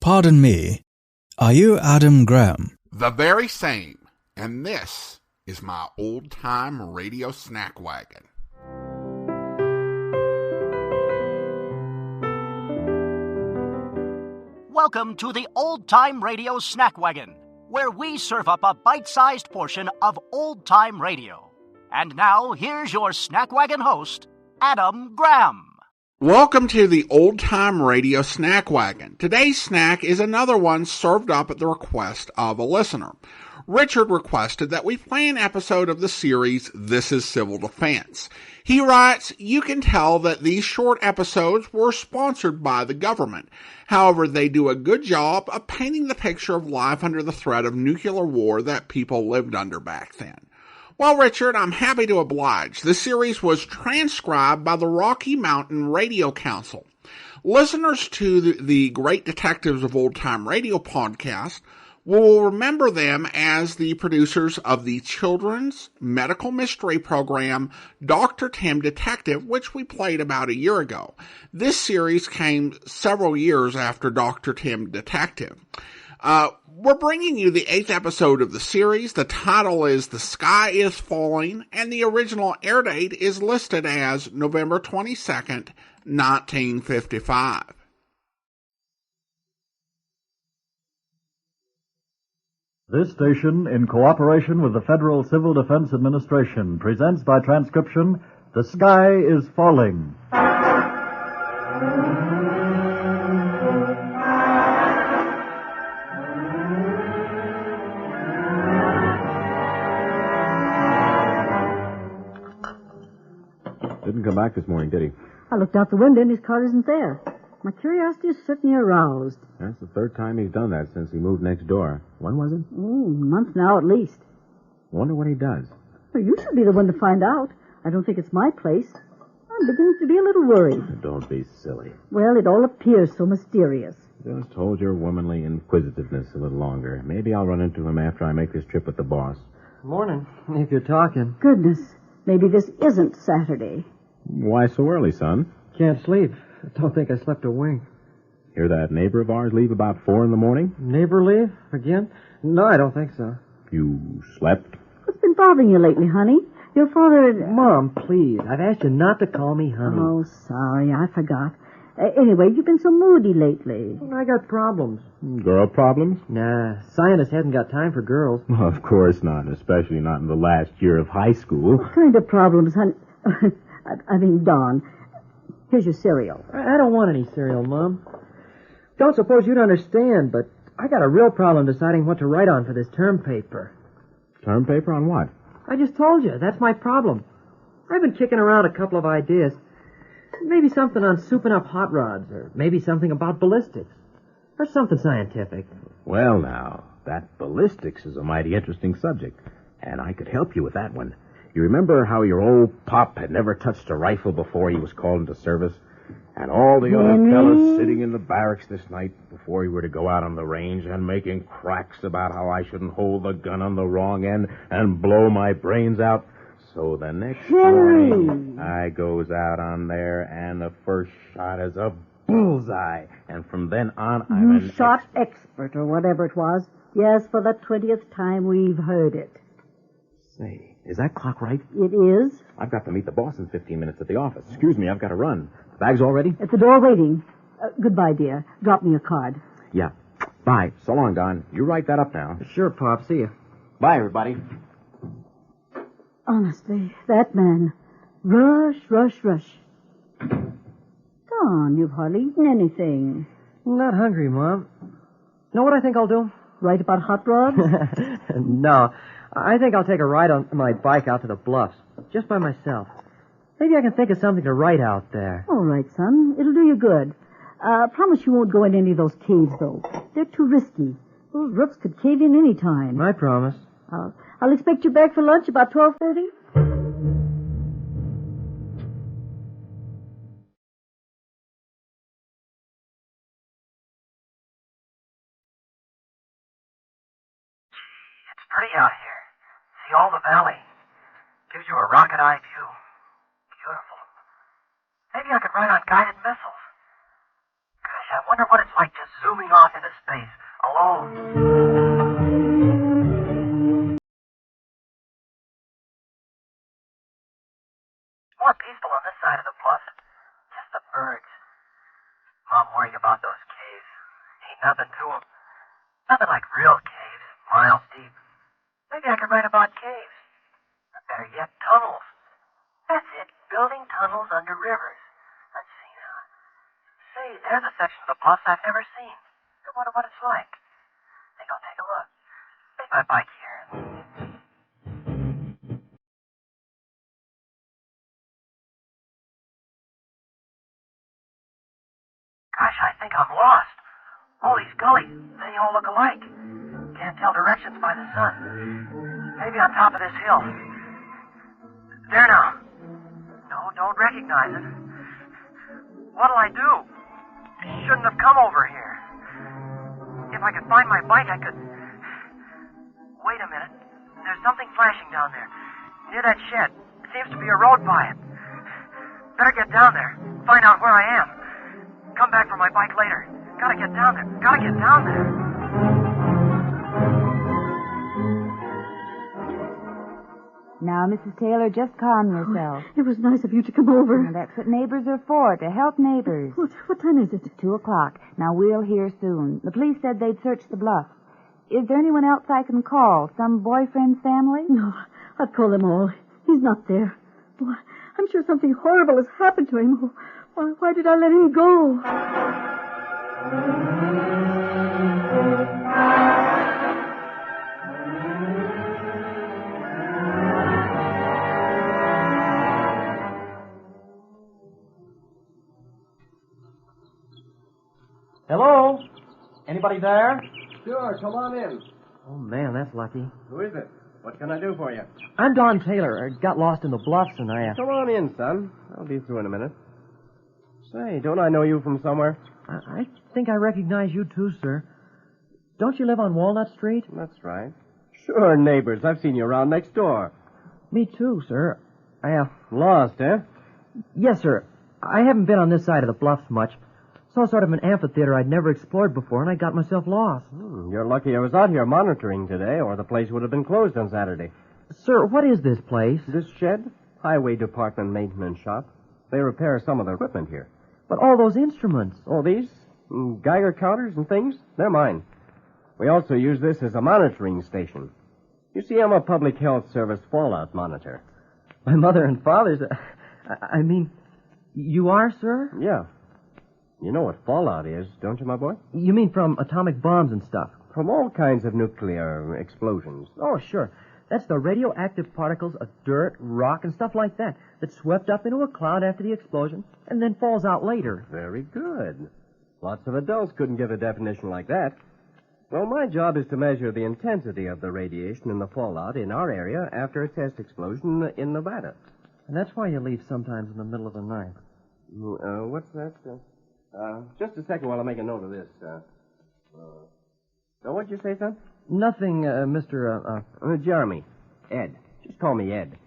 Pardon me, are you Adam Graham? The very same. And this is my old-time radio snack wagon. Welcome to the Old Time Radio Snack Wagon, where we serve up a bite-sized portion of old-time radio. And now, here's your Snack Wagon host, Adam Graham. Welcome to the Old Time Radio Snack Wagon. Today's snack is another one served up at the request of a listener. Richard requested that we play an episode of the series This is Civil Defense. He writes, "You can tell that these short episodes were sponsored by the government. However, they do a good job of painting the picture of life under the threat of nuclear war that people lived under back then." Well, Richard, I'm happy to oblige. This series was transcribed by the Rocky Mountain Radio Council. Listeners to the Great Detectives of Old Time Radio podcast will remember them as the producers of the children's medical mystery program, Dr. Tim Detective, which we played about a year ago. This series came several years after Dr. Tim Detective. We're bringing you the 8th episode of the series. The title is The Sky is Falling, and the original air date is listed as November 22nd, 1955. This station, in cooperation with the Federal Civil Defense Administration, presents by transcription, The Sky is Falling. Didn't come back this morning, did he? I looked out the window and his car isn't there. My curiosity is certainly aroused. That's the third time he's done that since he moved next door. When was it? A month now at least. Wonder what he does. Well, you should be the one to find out. I don't think it's my place. I'm beginning to be a little worried. Don't be silly. Well, it all appears so mysterious. Just hold your womanly inquisitiveness a little longer. Maybe I'll run into him after I make this trip with the boss. Morning, if you're talking. Goodness, maybe this isn't Saturday. Why so early, son? Can't sleep. I don't think I slept a wink. Hear that neighbor of ours leave about 4 in the morning? Neighbor leave? Again? No, I don't think so. You slept? What's been bothering you lately, honey? Your father... Mom, please. I've asked you not to call me honey. Oh, sorry. I forgot. Anyway, you've been so moody lately. I got problems. Girl problems? Nah, scientists hasn't got time for girls. Of course not, especially not in the last year of high school. What kind of problems, honey? I mean, Don. Here's your cereal. I don't want any cereal, Mom. Don't suppose you'd understand, but I got a real problem deciding what to write on for this term paper. Term paper on what? I just told you. That's my problem. I've been kicking around a couple of ideas. Maybe something on souping up hot rods, or maybe something about ballistics, or something scientific. Well, now, that ballistics is a mighty interesting subject, and I could help you with that one. You remember how your old pop had never touched a rifle before he was called into service? And all the other fellas sitting in the barracks this night before he were to go out on the range and making cracks about how I shouldn't hold the gun on the wrong end and blow my brains out. So the next morning, I goes out on there, and the first shot is a bullseye. And from then on, I'm an shot expert, or whatever it was. Yes, for the 20th time we've heard it. Say, is that clock right? It is. I've got to meet the boss in 15 minutes at the office. Excuse me, I've got to run. The bags all ready? At the door waiting. Goodbye, dear. Drop me a card. Yeah. Bye. So long, Don. You write that up now. Sure, Pop. See you. Bye, everybody. Honestly, that man. Rush, rush, rush. Don, you've hardly eaten anything. Not hungry, Mom. Know what I think I'll do? Write about hot rods? No. I think I'll take a ride on my bike out to the bluffs. Just by myself. Maybe I can think of something to write out there. All right, son. It'll do you good. Promise you won't go in any of those caves, though. They're too risky. Those roofs could cave in any time. I promise. I'll expect you back for lunch about 12:30. It's pretty out here. See all the valley. Gives you a rocket-eye view. Beautiful. Maybe I could ride on guided missiles. Gosh, I wonder what it's like just zooming off into space, alone. More peaceful on this side of the bluff. Just the birds. Mom worried about those caves. Ain't nothing to them. Nothing like real caves, miles deep. Maybe I could write about caves. Or better yet, tunnels. That's it, building tunnels under rivers. Let's see now. Say, there's a section of the bluffs I've never seen. I wonder what it's like. Think I'll take a look. Leave my bike here. Gosh, I think I'm lost. All these gullies, they all look alike. Can't tell directions by the sun. Maybe on top of this hill. There now. No, don't recognize it. What'll I do? Shouldn't have come over here. If I could find my bike, I could... Wait a minute. There's something flashing down there. Near that shed. Seems to be a road by it. Better get down there. Find out where I am. Come back for my bike later. Gotta get down there. Gotta get down there. Now, Mrs. Taylor, just calm yourself. It was nice of you to come over. Now, that's what neighbors are for, to help neighbors. What time is it? 2:00. Now, we'll hear soon. The police said they'd search the bluffs. Is there anyone else I can call? Some boyfriend's family? No, I'd call them all. He's not there. Oh, I'm sure something horrible has happened to him. Why did I let him go? Hello? Anybody there? Sure, come on in. Oh, man, that's lucky. Who is it? What can I do for you? I'm Don Taylor. I got lost in the bluffs and I... Come on in, son. I'll be through in a minute. Say, don't I know you from somewhere? I think I recognize you too, sir. Don't you live on Walnut Street? That's right. Sure, neighbors. I've seen you around next door. Me too, sir. Lost, eh? Yes, sir. I haven't been on this side of the bluffs much. Saw sort of an amphitheater I'd never explored before, and I got myself lost. You're lucky I was out here monitoring today, or the place would have been closed on Saturday. Sir, what is this place? This shed? Highway Department maintenance shop. They repair some of the equipment here. But all those instruments. Oh, these? Geiger counters and things? They're mine. We also use this as a monitoring station. You see, I'm a public health service fallout monitor. My mother and father's... I mean, you are, sir? Yeah. You know what fallout is, don't you, my boy? You mean from atomic bombs and stuff? From all kinds of nuclear explosions. Oh, sure. That's the radioactive particles of dirt, rock, and stuff like that that's swept up into a cloud after the explosion and then falls out later. Very good. Lots of adults couldn't give a definition like that. Well, my job is to measure the intensity of the radiation in the fallout in our area after a test explosion in Nevada. And that's why you leave sometimes in the middle of the night. What's that? Just a second while I make a note of this. What'd you say, son? Nothing, Mr. Jeremy. Ed. Just call me Ed.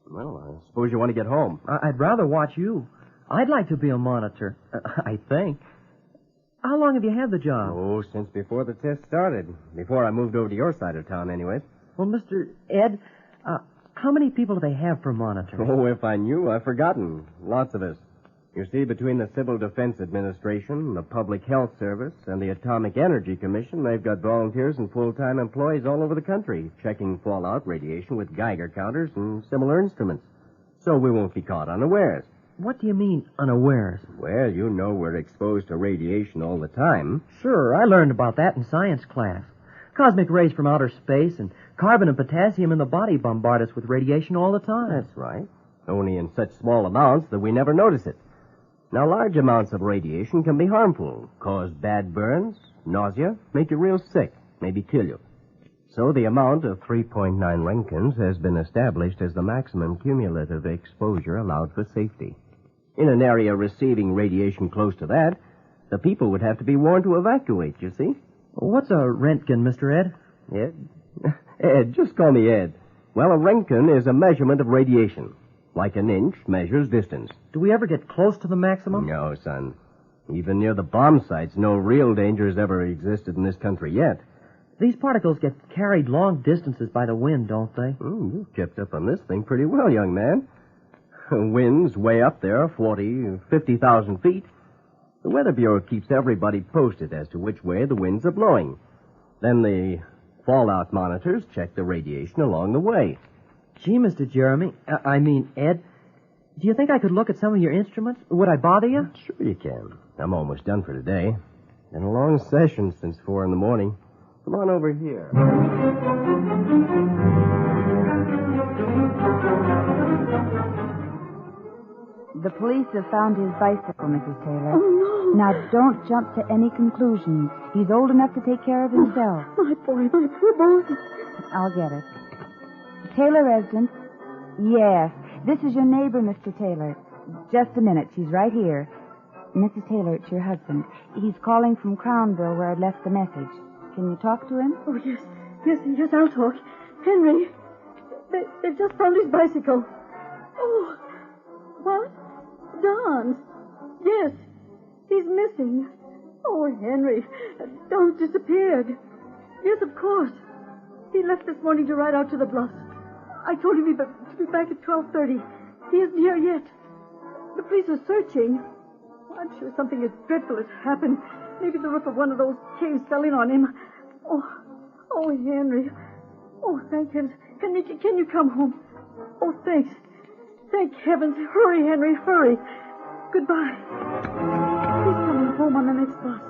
Well, I suppose you want to get home. I'd rather watch you. I'd like to be a monitor, I think. How long have you had the job? Oh, since before the test started. Before I moved over to your side of town, anyways. Well, Mr. Ed, how many people do they have for monitoring? Oh, if I knew, I've forgotten. Lots of us. You see, between the Civil Defense Administration, the Public Health Service, and the Atomic Energy Commission, they've got volunteers and full-time employees all over the country checking fallout radiation with Geiger counters and similar instruments. So we won't be caught unawares. What do you mean, unawares? Well, you know we're exposed to radiation all the time. Sure, I learned about that in science class. Cosmic rays from outer space and carbon and potassium in the body bombard us with radiation all the time. That's right. Only in such small amounts that we never notice it. Now, large amounts of radiation can be harmful, cause bad burns, nausea, make you real sick, maybe kill you. So the amount of 3.9 Roentgens has been established as the maximum cumulative exposure allowed for safety. In an area receiving radiation close to that, the people would have to be warned to evacuate, you see? What's a Roentgen, Mr. Ed? Ed? Ed, just call me Ed. Well, a Roentgen is a measurement of radiation. Like an inch measures distance. Do we ever get close to the maximum? No, son. Even near the bomb sites, no real danger has ever existed in this country yet. These particles get carried long distances by the wind, don't they? You've kept up on this thing pretty well, young man. Winds way up there, 40, 50,000 feet. The Weather Bureau keeps everybody posted as to which way the winds are blowing. Then the fallout monitors check the radiation along the way. Gee, Mr. Jeremy, Ed, do you think I could look at some of your instruments? Would I bother you? Sure you can. I'm almost done for today. Been a long session since 4 in the morning. Come on over here. The police have found his bicycle, Mrs. Taylor. Oh, no. Now, don't jump to any conclusions. He's old enough to take care of himself. My boy, my poor boy. I'll get it. Taylor residence? Yes. This is your neighbor, Mr. Taylor. Just a minute. She's right here. Mrs. Taylor, it's your husband. He's calling from Crownville where I left the message. Can you talk to him? Oh, yes, I'll talk. Henry, they've just found his bicycle. Oh, what? Don's. Yes, he's missing. Oh, Henry, Don's disappeared. Yes, of course. He left this morning to ride out to the bluffs. I told him to be back at 12:30. He isn't here yet. The police are searching. I'm sure something as dreadful has happened. Maybe the roof of one of those caves fell in on him. Oh, Henry. Oh, thank heavens. Henry, can you come home? Oh, thanks. Thank heavens. Hurry, Henry, hurry. Goodbye. He's coming home on the next bus.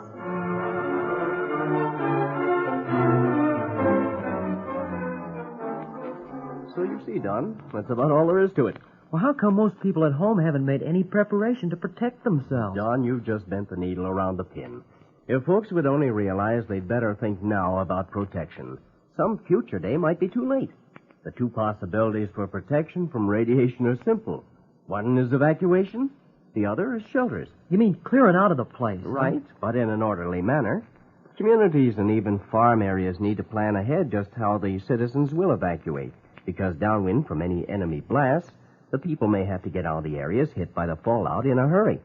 So you see, Don, that's about all there is to it. Well, how come most people at home haven't made any preparation to protect themselves? Don, you've just bent the needle around the pin. If folks would only realize they'd better think now about protection. Some future day might be too late. The two possibilities for protection from radiation are simple. One is evacuation. The other is shelters. You mean clearing out of the place? Right, but in an orderly manner. Communities and even farm areas need to plan ahead just how the citizens will evacuate, because downwind from any enemy blast, the people may have to get out of the areas hit by the fallout in a hurry.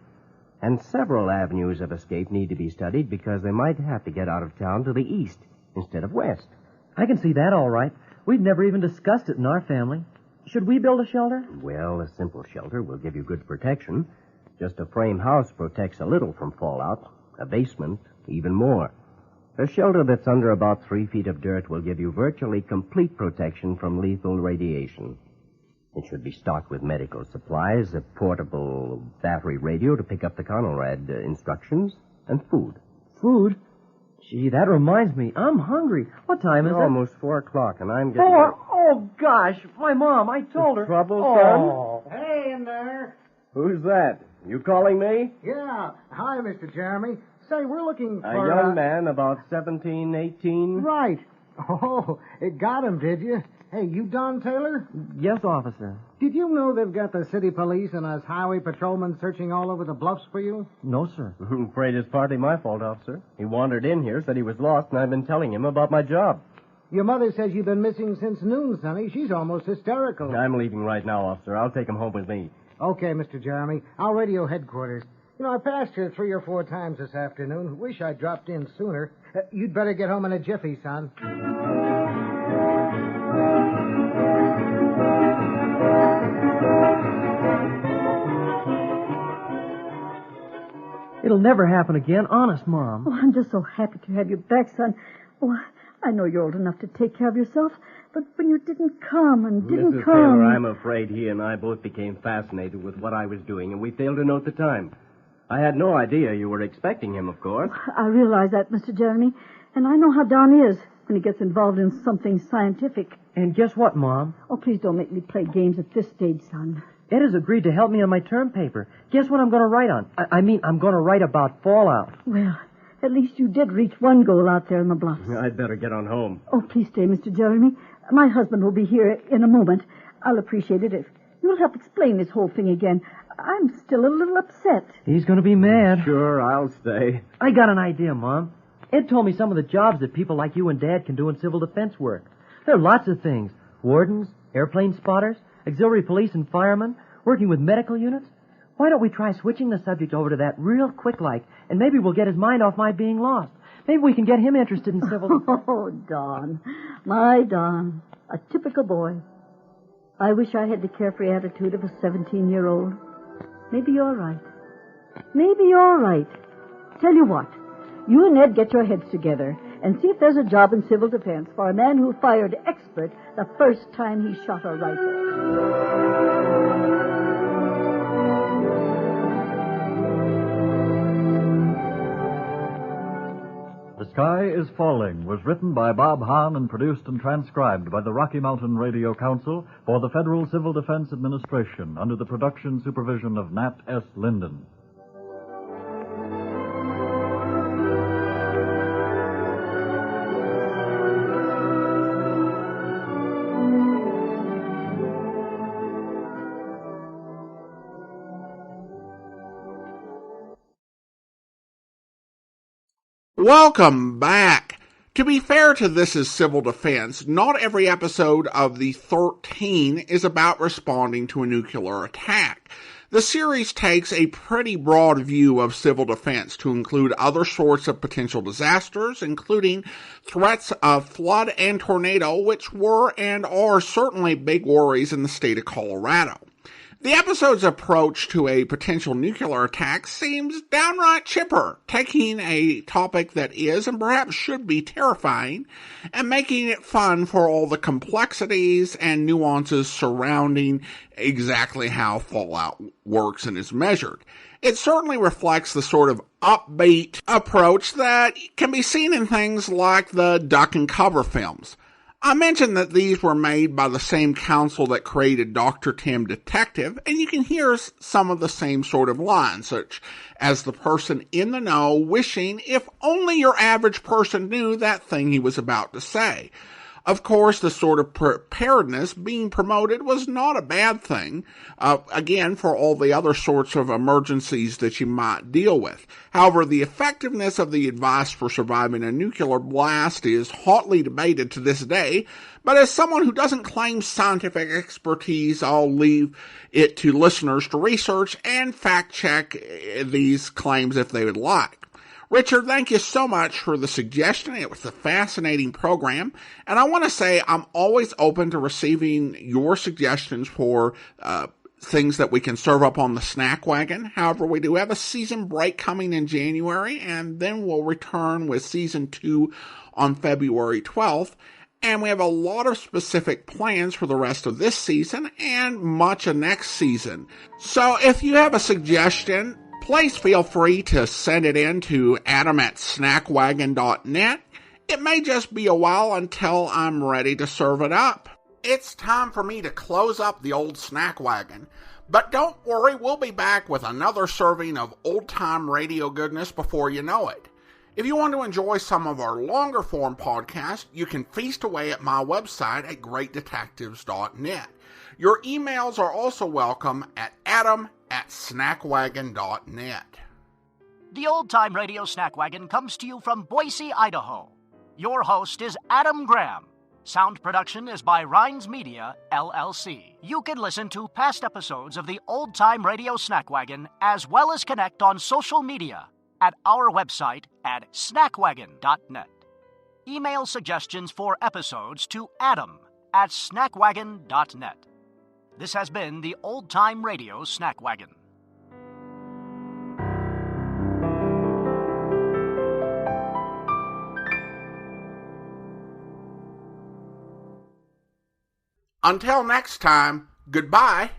And several avenues of escape need to be studied because they might have to get out of town to the east instead of west. I can see that all right. We've never even discussed it in our family. Should we build a shelter? Well, a simple shelter will give you good protection. Just a frame house protects a little from fallout. A basement, even more. A shelter that's under about 3 feet of dirt will give you virtually complete protection from lethal radiation. It should be stocked with medical supplies, a portable battery radio to pick up the Conrad instructions, and food. Food? Gee, that reminds me. I'm hungry. What time is it? Almost 4 o'clock, and I'm getting... 4? Oh, gosh. My mom, I told her. Trouble, son? Hey, in there. Who's that? You calling me? Yeah. Hi, Mr. Jeremy. Say, we're looking A for... young man, about 17, 18. Right. Oh, it got him, did you? Hey, you Don Taylor? Yes, officer. Did you know they've got the city police and us highway patrolmen searching all over the bluffs for you? No, sir. I'm afraid it's partly my fault, officer. He wandered in here, said he was lost, and I've been telling him about my job. Your mother says you've been missing since noon, Sonny. She's almost hysterical. I'm leaving right now, officer. I'll take him home with me. Okay, Mr. Jeremy. I'll radio headquarters. You know, I passed here 3 or 4 times this afternoon. Wish I'd dropped in sooner. You'd better get home in a jiffy, son. It'll never happen again. Honest, Mom. Oh, I'm just so happy to have you back, son. Oh, I know you're old enough to take care of yourself, but when you didn't come and didn't Mrs. come... Taylor, I'm afraid he and I both became fascinated with what I was doing, and we failed to note the time. I had no idea you were expecting him, of course. I realize that, Mr. Jeremy, and I know how Don is when he gets involved in something scientific. And guess what, Mom? Oh, please don't make me play games at this stage, son. Ed has agreed to help me on my term paper. Guess what I'm going to write on? I'm going to write about fallout. Well, at least you did reach one goal out there in the bluffs. I'd better get on home. Oh, please stay, Mr. Jeremy. My husband will be here in a moment. I'll appreciate it if you'll help explain this whole thing again. I'm still a little upset. He's going to be mad. Sure, I'll stay. I got an idea, Mom. Ed told me some of the jobs that people like you and Dad can do in civil defense work. There are lots of things. Wardens, airplane spotters, auxiliary police and firemen, working with medical units. Why don't we try switching the subject over to that real quick-like, and maybe we'll get his mind off my being lost. Maybe we can get him interested in civil... Oh, Don. My Don. A typical boy. I wish I had the carefree attitude of a 17-year-old. Maybe you're right. Maybe you're right. Tell you what. You and Ned get your heads together and see if there's a job in civil defense for a man who fired expert the first time he shot a rifle. The Sky is Falling was written by Bob Hahn and produced and transcribed by the Rocky Mountain Radio Council for the Federal Civil Defense Administration under the production supervision of Nat S. Linden. Welcome back. To be fair to This Is Civil Defense, not every episode of the 13 is about responding to a nuclear attack. The series takes a pretty broad view of civil defense to include other sorts of potential disasters, including threats of flood and tornado, which were and are certainly big worries in the state of Colorado. The episode's approach to a potential nuclear attack seems downright chipper, taking a topic that is and perhaps should be terrifying and making it fun for all the complexities and nuances surrounding exactly how fallout works and is measured. It certainly reflects the sort of upbeat approach that can be seen in things like the Duck and Cover films. I mentioned that these were made by the same council that created Dr. Tim Detective, and you can hear some of the same sort of lines, such as the person in the know wishing if only your average person knew that thing he was about to say. Of course, the sort of preparedness being promoted was not a bad thing, again, for all the other sorts of emergencies that you might deal with. However, the effectiveness of the advice for surviving a nuclear blast is hotly debated to this day, but as someone who doesn't claim scientific expertise, I'll leave it to listeners to research and fact-check these claims if they would like. Richard, thank you so much for the suggestion. It was a fascinating program. And I want to say I'm always open to receiving your suggestions for things that we can serve up on the snack wagon. However, we do have a season break coming in January, and then we'll return with season 2 on February 12th. And we have a lot of specific plans for the rest of this season and much of next season. So if you have a suggestion, please feel free to send it in to adam@snackwagon.net. It may just be a while until I'm ready to serve it up. It's time for me to close up the old snack wagon. But don't worry, we'll be back with another serving of old-time radio goodness before you know it. If you want to enjoy some of our longer-form podcasts, you can feast away at my website at greatdetectives.net. Your emails are also welcome at adam@snackwagon.net. The Old Time Radio Snack Wagon comes to you from Boise, Idaho. Your host is Adam Graham. Sound production is by Rhines Media, LLC. You can listen to past episodes of the Old Time Radio Snack Wagon as well as connect on social media at our website at snackwagon.net. Email suggestions for episodes to adam@snackwagon.net. This has been the Old Time Radio Snack Wagon. Until next time, goodbye.